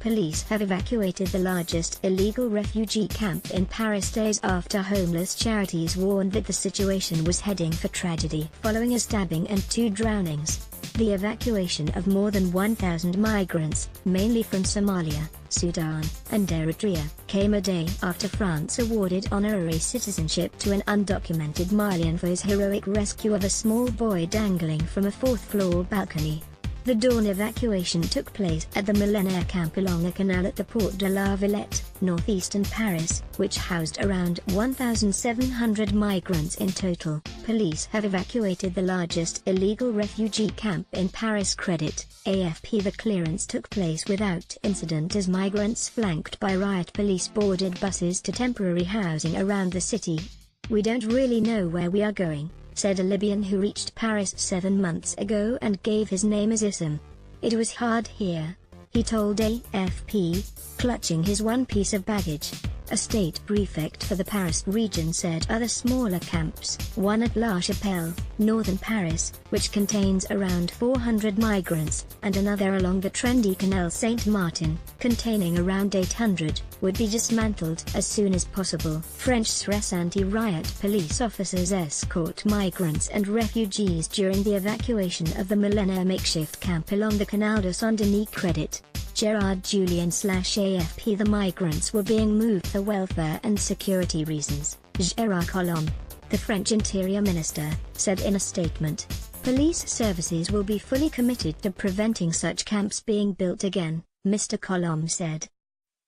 Police have evacuated the largest illegal refugee camp in Paris days after homeless charities warned that the situation was heading for tragedy following a stabbing and 2 drownings. The evacuation of more than 1,000 migrants, mainly from Somalia, Sudan, and Eritrea, came a day after France awarded honorary citizenship to an undocumented Malian for his heroic rescue of a small boy dangling from a 4th-floor balcony. The dawn evacuation took place at the Millénaire camp along a canal at the Porte de la Villette, northeastern Paris, which housed around 1,700 migrants in total. Police have evacuated the largest illegal refugee camp in Paris. Credit AFP. The clearance took place without incident as migrants flanked by riot police boarded buses to temporary housing around the city. "We don't really know where we are going," said a Libyan who reached Paris 7 months ago and gave his name as Issam. "It was hard here," he told AFP, clutching his one piece of baggage. A state prefect for the Paris region said other smaller camps, one at La Chapelle, northern Paris, which contains around 400 migrants, and another along the trendy Canal Saint-Martin, containing around 800, would be dismantled as soon as possible. French SRES anti-riot police officers escort migrants and refugees during the evacuation of the Millénaire makeshift camp along the Canal de Saint-Denis. Credit Gerard Julien/AFP. The migrants were being moved for welfare and security reasons, Gérard Collomb, the French Interior Minister, said in a statement. "Police services will be fully committed to preventing such camps being built again," Mr. Collomb said.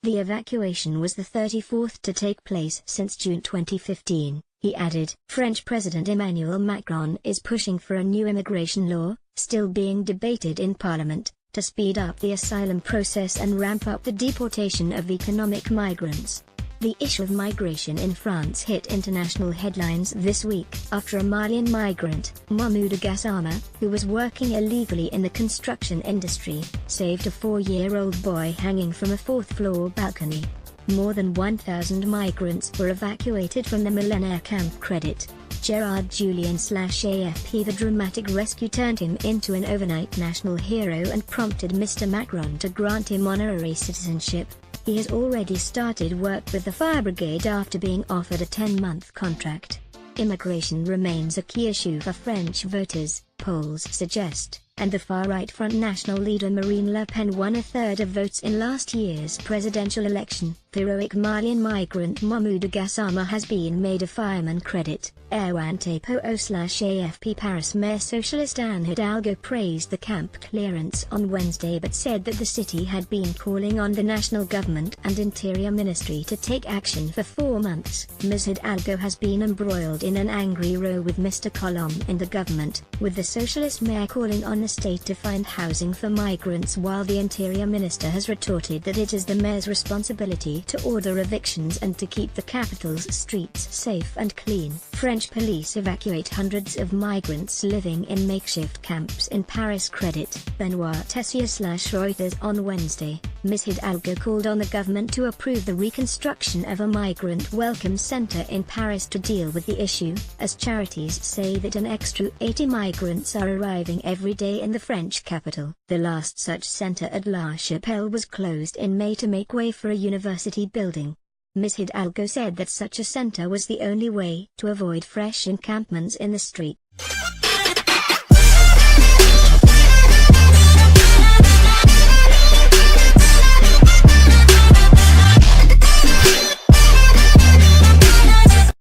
The evacuation was the 34th to take place since June 2015, he added. French President Emmanuel Macron is pushing for a new immigration law, still being debated in Parliament, to speed up the asylum process and ramp up the deportation of economic migrants. The issue of migration in France hit international headlines this week after a Malian migrant, Mahmoud Gassama, who was working illegally in the construction industry, saved a 4-year-old boy hanging from a 4th-floor balcony. More than 1,000 migrants were evacuated from the Millénaire camp. Credit Gerard Julien/AFP. The dramatic rescue turned him into an overnight national hero and prompted Mr. Macron to grant him honorary citizenship. He has already started work with the fire brigade after being offered a 10-month contract. Immigration remains a key issue for French voters, polls suggest, and the far-right Front National leader Marine Le Pen won 1/3 of votes in last year's presidential election. The heroic Malian migrant Mahmoud Gassama has been made a fireman. Credit Erwan Tepo/AFP. Paris Mayor Socialist Anne Hidalgo praised the camp clearance on Wednesday but said that the city had been calling on the national government and Interior Ministry to take action for 4 months. Ms. Hidalgo has been embroiled in an angry row with Mr. Collomb in the government, with the Socialist mayor calling on the state to find housing for migrants while the Interior Minister has retorted that it is the mayor's responsibility to order evictions and to keep the capital's streets safe and clean. French police evacuate hundreds of migrants living in makeshift camps in Paris. Credit Benoit Tessier/Reuters. On Wednesday, Ms. Hidalgo called on the government to approve the reconstruction of a migrant welcome center in Paris to deal with the issue, as charities say that an extra 80 migrants are arriving every day in the French capital. The last such center at La Chapelle was closed in May to make way for a university building. Ms. Hidalgo said that such a center was the only way to avoid fresh encampments in the streets.